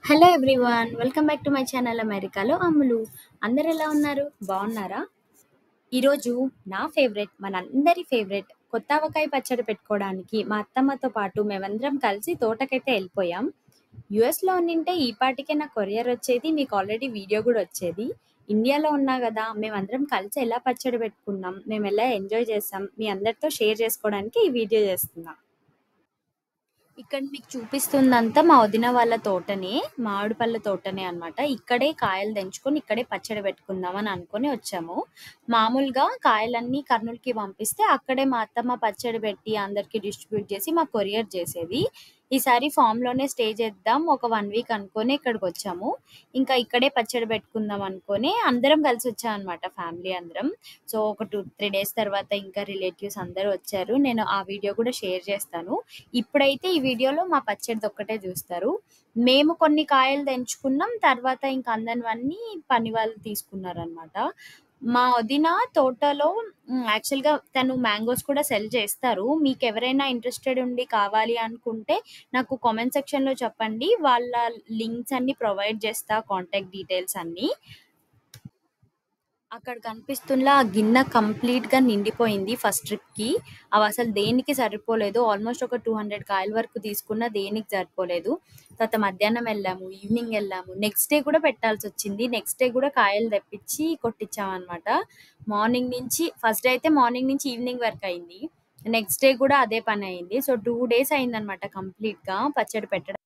Hello everyone, welcome back to my channel అమెరికాలో అమ్ములు. అందరు ఎలా ఉన్నారు? బాగున్నారా? ఈరోజు నా ఫేవరెట్, మనందరి ఫేవరెట్ కొత్త ఆవకాయ పచ్చడి పెట్టుకోవడానికి మా అత్తమ్మతో పాటు మేమందరం కలిసి తోటకైతే వెళ్ళిపోయాం. యుఎస్లో ఉండింటే ఈ పాటికే నా కొరియర్ వచ్చేది, మీకు ఆల్రెడీ వీడియో కూడా వచ్చేది. ఇండియాలో ఉన్నా కదా, మేమందరం కలిసి ఎలా పచ్చడి పెట్టుకున్నాం, మేము ఎలా ఎంజాయ్ చేసాం, మీ అందరితో షేర్ చేసుకోవడానికి ఈ వీడియో చేస్తున్నాం. ఇక్కడ మీకు చూపిస్తుందంతా మా వదిన వాళ్ళ తోటనే, మామిడి పళ్ళ తోటనే అన్నమాట. ఇక్కడే కాయలు తెంచుకొని ఇక్కడే పచ్చడి పెట్టుకుందాం అని అనుకొని వచ్చాము. మామూలుగా కాయలన్నీ కర్నూలుకి పంపిస్తే అక్కడే మా అత్తమ్మ పచ్చడి పెట్టి అందరికి డిస్ట్రిబ్యూట్ చేసి మాకు కొరియర్ చేసేది. ఈసారి ఫామ్ లోనే స్టే చేద్దాం ఒక 1 వీక్ అనుకొని ఇక్కడికి వచ్చాము. ఇంకా ఇక్కడే పచ్చడి పెట్టుకుందాం అనుకొని అందరం కలిసి వచ్చాం అనమాట, ఫ్యామిలీ అందరం. సో ఒక 2-3 డేస్ తర్వాత ఇంకా రిలేటివ్స్ అందరూ వచ్చారు. నేను ఆ వీడియో కూడా షేర్ చేస్తాను. ఇప్పుడైతే ఈ వీడియోలో మా పచ్చడిది ఒక్కటే చూస్తారు. మేము కొన్ని కాయలు తెంచుకున్నాం. తర్వాత ఇంకా అందరివన్నీ పని వాళ్ళు తీసుకున్నారనమాట. మా వదిన తోటలో యాక్చువల్‌గా తను మ్యాంగోస్ కూడా సెల్ చేస్తారు. మీకెవరైనా ఇంట్రెస్టెడ్ ఉండి కావాలి అనుకుంటే నాకు కామెంట్ సెక్షన్‌లో చెప్పండి. వాళ్ళ లింక్స్ అన్నీ ప్రొవైడ్ చేస్తా, కాంటాక్ట్ డీటెయిల్స్ అన్నీ. అక్కడ కనిపిస్తున్న ఆ గిన్నె కంప్లీట్‌గా నిండిపోయింది ఫస్ట్ ట్రిప్‌కి. అవసలు దేనికి సరిపోలేదు. ఆల్మోస్ట్ ఒక 200 కాయల వరకు తీసుకున్నా దేనికి సరిపోలేదు. తర్వాత మధ్యాహ్నం వెళ్ళాము, ఈవినింగ్ వెళ్ళాము. నెక్స్ట్ డే కూడా పెట్టాల్సొచ్చింది. నెక్స్ట్ డే కూడా కాయలు తెప్పించి కొట్టించామనమాట. మార్నింగ్ నుంచి ఫస్ట్ డే అయితే మార్నింగ్ నుంచి ఈవినింగ్ వరకు అయింది. నెక్స్ట్ డే కూడా అదే పని అయింది. సో 2 డేస్ అయిందనమాట కంప్లీట్‌గా పచ్చడి పెట్టడం.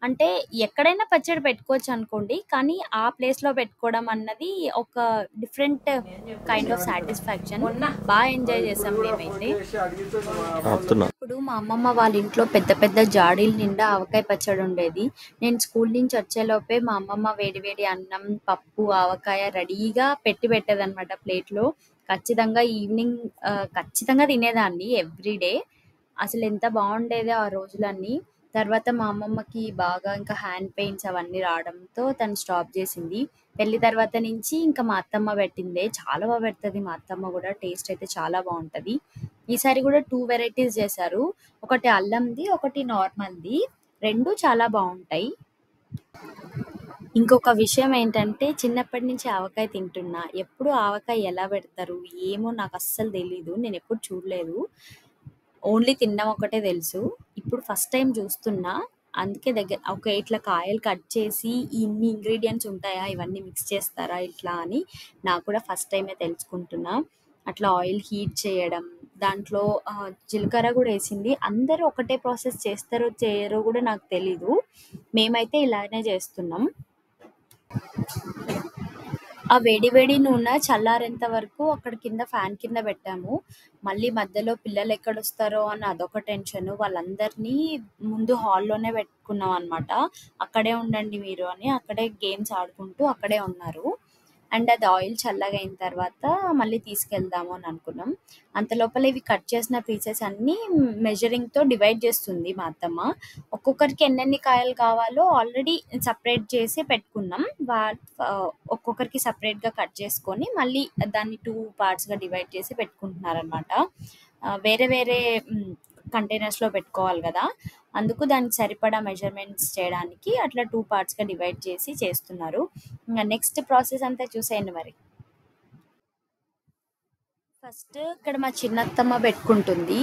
అంటే ఎక్కడైనా పచ్చడి పెట్టుకోవచ్చు అనుకోండి. కానీ ఆ ప్లేస్‌లో పెట్టుకోవడం అన్నది ఒక different kind of satisfaction. Enjoy చేసాం మేమైతే. ఆపుతున్నా. ఇప్పుడు మా అమ్మమ్మ వాళ్ళ ఇంట్లో పెద్ద పెద్ద జాడీల నిండా ఆవకాయ పచ్చడి ఉండేది. నేను స్కూల్ నుంచి వచ్చేలోపే మా అమ్మమ్మ వేడి వేడి అన్నం, పప్పు, ఆవకాయ రెడీగా పెట్టేదన్నమాట ప్లేట్‌లో. ఖచ్చితంగా ఈవినింగ్ ఖచ్చితంగా తినేదాన్ని ఎవ్రీడే. అసలు ఎంత బాగుండేదో ఆ రోజులన్నీ. తర్వాత మా అమ్మమ్మకి బాగా ఇంకా హ్యాండ్ పెయిన్స్ అవన్నీ రావడంతో తను స్టాప్ చేసింది. పెళ్లి తర్వాత నుంచి ఇంకా మా అత్తమ్మ పెట్టిందే. చాలా బాగా పెడుతుంది మా అత్తమ్మ కూడా. టేస్ట్ అయితే చాలా బాగుంటది. ఈసారి కూడా 2 వెరైటీస్ చేశారు. ఒకటి అల్లంది, ఒకటి నార్మల్‌ది. 2 చాలా బాగుంటాయి. ఇంకొక విషయం ఏంటంటే చిన్నప్పటి నుంచి ఆవకాయ తింటున్నా. ఎప్పుడు ఆవకాయ ఎలా పెడతారు ఏమో నాకు అస్సలు తెలీదు. నేను ఎప్పుడు చూడలేదు. ఓన్లీ తినడం ఒకటే తెలుసు. ఇప్పుడు ఫస్ట్ టైం చూస్తున్నా. అందుకే ఓకే, ఇట్లా కాయలు కట్ చేసి ఇన్ని ఇంగ్రీడియెంట్స్ ఉంటాయా, ఇవన్నీ మిక్స్ చేస్తారా ఇట్లా అని నాకు కూడా ఫస్ట్ టైమే తెలుసుకుంటున్నా. అట్లా ఆయిల్ హీట్ చేయడం, దాంట్లో జీలకర్ర కూడా వేసింది. అందరూ ఒకటే ప్రాసెస్ చేస్తారో చేయరో కూడా నాకు తెలీదు. మేమైతే ఇలానే చేస్తున్నాం. ఆ వేడి వేడి నూనె చల్లారేంత వరకు అక్కడ కింద ఫ్యాన్ కింద పెట్టాము. మళ్ళీ మధ్యలో పిల్లలు ఎక్కడొస్తారో అని అదొక టెన్షన్. వాళ్ళందరినీ ముందు హాల్లోనే పెట్టుకున్నాం అనమాట. అక్కడే ఉండండి మీరు అని. అక్కడే గేమ్స్ ఆడుకుంటూ అక్కడే ఉన్నారు. అండ్ అది ఆయిల్ చల్లగా అయిన తర్వాత మళ్ళీ తీసుకెళ్దాము అని అనుకున్నాం. అంతలోపల ఇవి కట్ చేసిన పీసెస్ అన్నీ మెజరింగ్‌తో డివైడ్ చేస్తుంది మా అత్తమ్మ. ఒక్కొక్కరికి ఎన్నెన్ని కాయలు కావాలో ఆల్రెడీ సెపరేట్ చేసి పెట్టుకున్నాం. ఒక్కొక్కరికి సెపరేట్‌గా కట్ చేసుకొని మళ్ళీ దాన్ని 2 పార్ట్స్‌గా డివైడ్ చేసి పెట్టుకుంటున్నారనమాట. వేరే వేరే కంటైనర్స్‌లో పెట్టుకోవాలి గదా! అందుకు దానికి సరిపడా మెజర్‌మెంట్స్ చేయడానికి అట్లా 2 పార్ట్స్‌గా డివైడ్ చేసి చేస్తున్నారు. ఇంగ నెక్స్ట్ ప్రాసెస్ అంతా చూసేయండి మరి. ఫస్ట్ ఇక్కడ మా చిన్నత్తమ్మ పెట్టుకుంటుంది.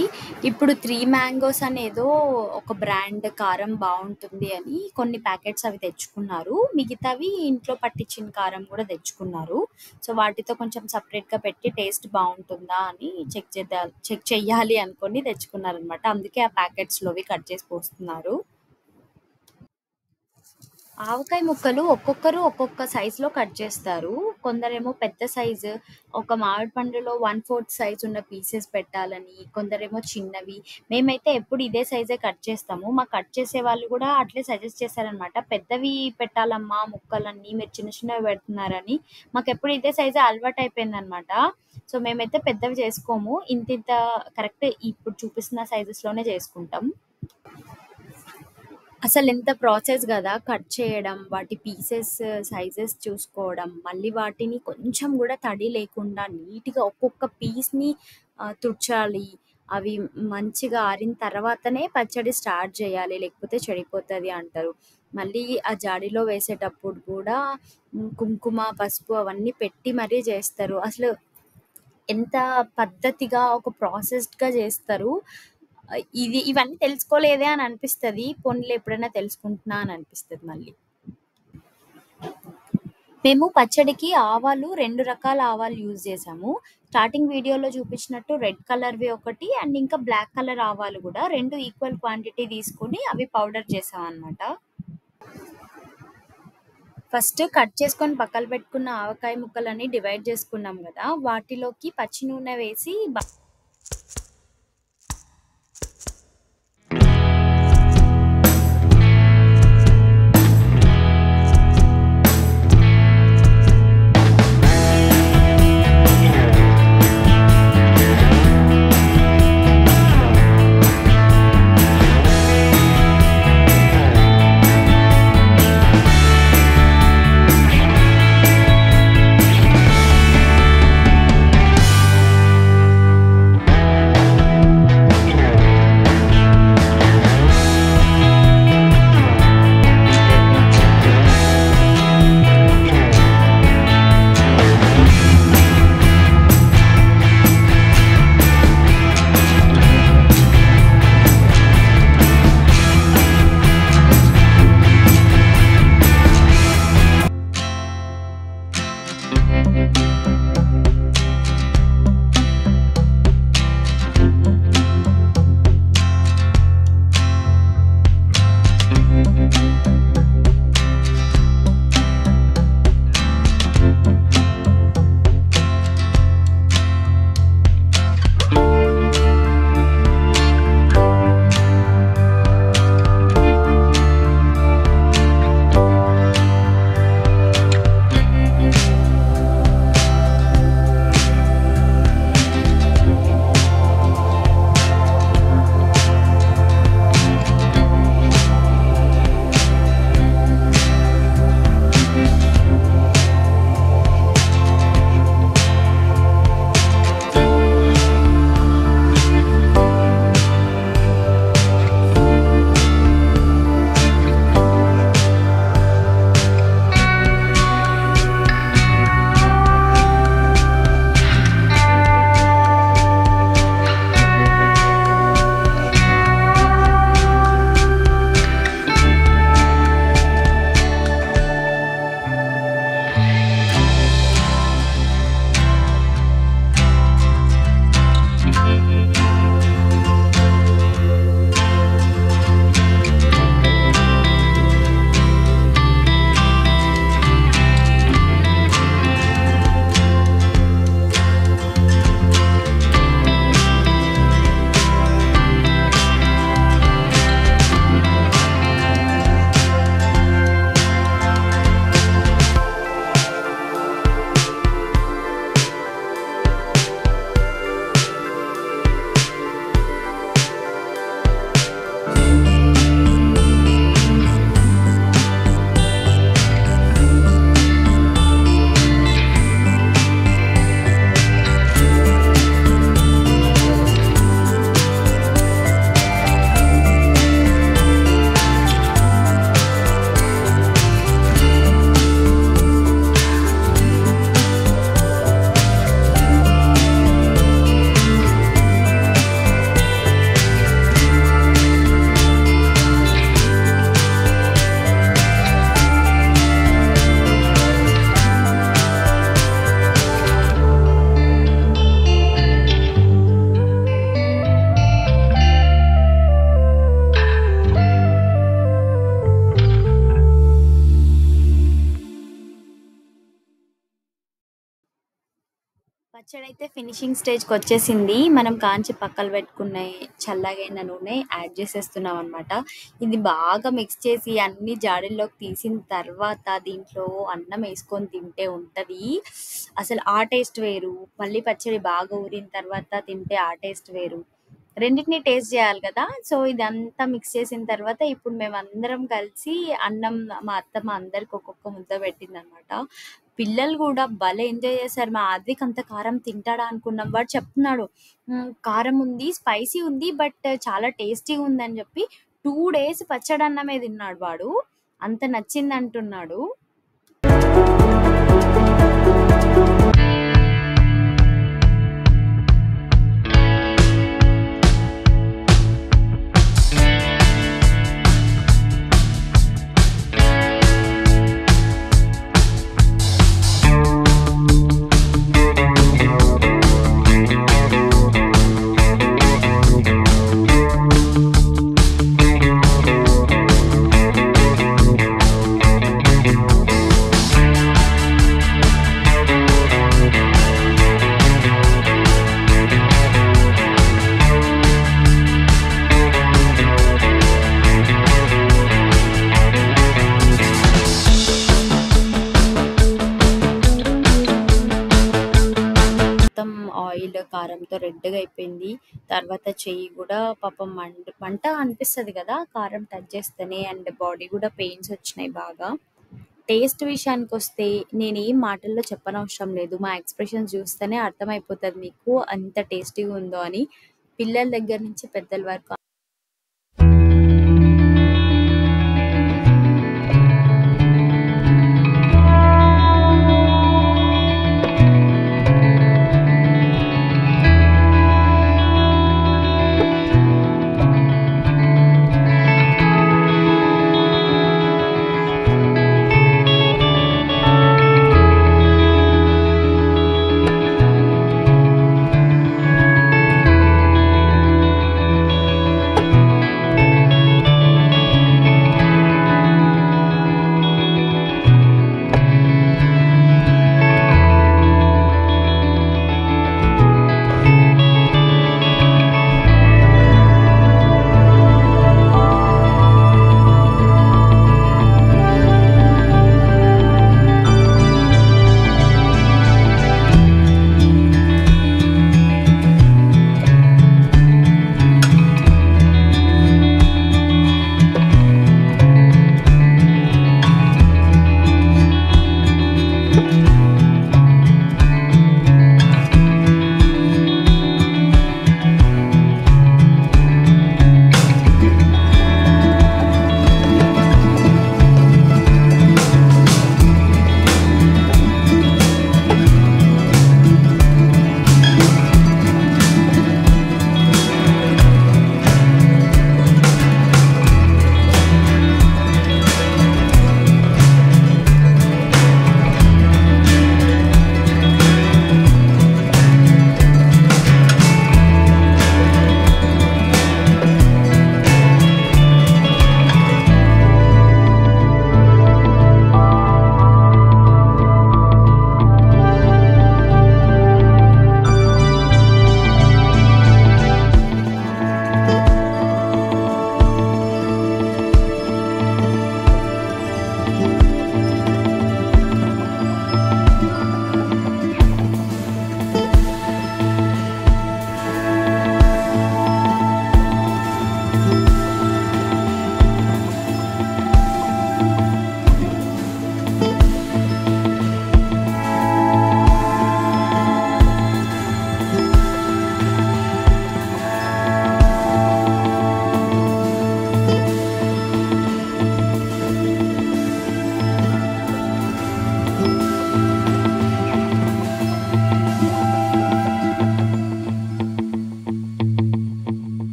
ఇప్పుడు 3 మ్యాంగోస్ అనేదో ఒక బ్రాండ్ కారం బావుంటుంది అని కొన్ని ప్యాకెట్స్ అవి తెచ్చుకున్నారు. మిగతావి ఇంట్లో పట్టించిన కారం కూడా తెచ్చుకున్నారు. సో, వాటితో కొంచెం సెపరేట్‌గా పెట్టి టేస్ట్ బావుంటుందా అని చెక్ చెయ్యాలి అనుకోని తెచ్చుకున్నారనమాట. అందుకే ఆ ప్యాకెట్స్‌లోవి కట్ చేసి పోస్తున్నారు. ఆవకాయ ముక్కలు ఒక్కొక్కరు ఒక్కొక్క సైజులో కట్ చేస్తారు. కొందరేమో పెద్ద సైజు ఒక మామిడి పండులో 1/4 సైజ్ ఉన్న పీసెస్ పెట్టాలని, కొందరేమో చిన్నవి. మేమైతే ఎప్పుడు ఇదే సైజే కట్ చేస్తాము. మాకు కట్ చేసే వాళ్ళు కూడా అట్లే సజెస్ట్ చేశారనమాట. పెద్దవి పెట్టాలమ్మా ముక్కలన్నీ మీరు చిన్న చిన్నవి పెడుతున్నారని. మాకెప్పుడు ఇదే సైజే అలవాటయిపోయిందనమాట. సో, మేమైతే పెద్దవి చేసుకోము. ఇంతింత కరెక్ట్ ఇప్పుడు చూపిస్తున్న సైజెస్‌లోనే చేసుకుంటాం. అసలెంత ప్రాసెస్ గదా! కట్ చేయడం, వాటి పీసెస్ సైజెస్ చూసుకోవడం, మళ్ళీ వాటిని కొంచెం గూడా తడి లేకుండా నీట్‌గా ఒక్కొక్క పీస్‌ని తుడచాలి. అవి మంచిగా ఆరిన తర్వాతనే పచ్చడి స్టార్ట్ జేయాలి. లేకపోతే చెడిపోతది అంటారు. మళ్ళీ ఆ జాడీలో వేసేటప్పుడు గూడా కుంకుమ, పసుపు అవన్నీ పెట్టి మరీ జేస్తారు. అసలు ఎంత పద్ధతిగా ఒక ప్రాసెస్డ్‌గా జేస్తారు. ఇవన్నీ తెలుసుకోలేదే అని అనిపిస్తది. పోనీలే ఎప్పుడైనా తెలుసుకుంటున్నా అని అనిపిస్తది మళ్ళీ. మేము పచ్చడికి ఆవాలు 2 రకాల ఆవాలు యూజ్ చేసాము. స్టార్టింగ్ వీడియోలో చూపించినట్టు రెడ్ కలర్‌వి ఒకటి అండ్ ఇంకా బ్లాక్ కలర్ ఆవాలు గూడా 2 ఈక్వల్ క్వాంటిటీ తీసుకొని అవి పౌడర్ చేసామనమాట. ఫస్ట్ కట్ చేసుకొని పక్కన పెట్టుకున్న ఆవకాయ ముక్కలని డివైడ్ చేసుకున్నాం గదా! వాటిలోకి పచ్చి నూనె వేసి అయితే ఫినిషింగ్ స్టేజ్‌కొచ్చేసింది. మనం కాంచి పక్కన పెట్టుకున్న చల్లగైన నూనె యాడ్ చేసేస్తున్నాం అనమాట. ఇది బాగా మిక్స్ చేసి అన్ని జాడీల్లోకి తీసిన తర్వాత దీంట్లో అన్నం ఏసుకొని తింటే ఉంటది. అసలు ఆ టేస్ట్ వేరు. పల్లి పచ్చడి బాగా ఊరిన తర్వాత తింటే ఆ టేస్ట్ వేరు. రెండిటిని టేస్ట్ చేయాలి కదా! సో, ఇదంతా మిక్స్ చేసిన తర్వాత ఇప్పుడు మేమందరం కలిసి అన్నం మా అత్తమ్మ అందరికి ఒక్కొక్క ముద్ద పెట్టిందనమాట. పిల్లలు గూడా భలే ఎంజాయ్ చేశారు. మా ఆద్విక్ అంత కారం తింటాడా అనుకున్నాం. వాడు చెప్తున్నాడు. కారం ఉంది, స్పైసీ ఉంది. బట్ చాలా టేస్టీగా ఉందని చెప్పి 2 డేస్ పచ్చడన్నమే తిన్నాడు వాడు. అంత నచ్చిందంటున్నాడు. మొత్తం ఆయిల్, కారంతో రెడ్‌గా అయిపోయింది. తర్వాత చెయ్యి గూడా పాపం మంట అనిపిస్తది గదా! కారం టచ్ చేస్తేనే అండ్ బాడీ గూడా పెయిన్స్ వచ్చినాయి బాగా. టేస్ట్ విషయానికొస్తే నేనేం మాటల్లో చెప్పనవసరం లేదు. మా ఎక్స్‌ప్రెషన్స్ చూస్తేనే అర్థమైపోతది మీకు ఎంత టేస్టీగా ఉందో అని. పిల్లల దగ్గర నుంచి పెద్దల వరకు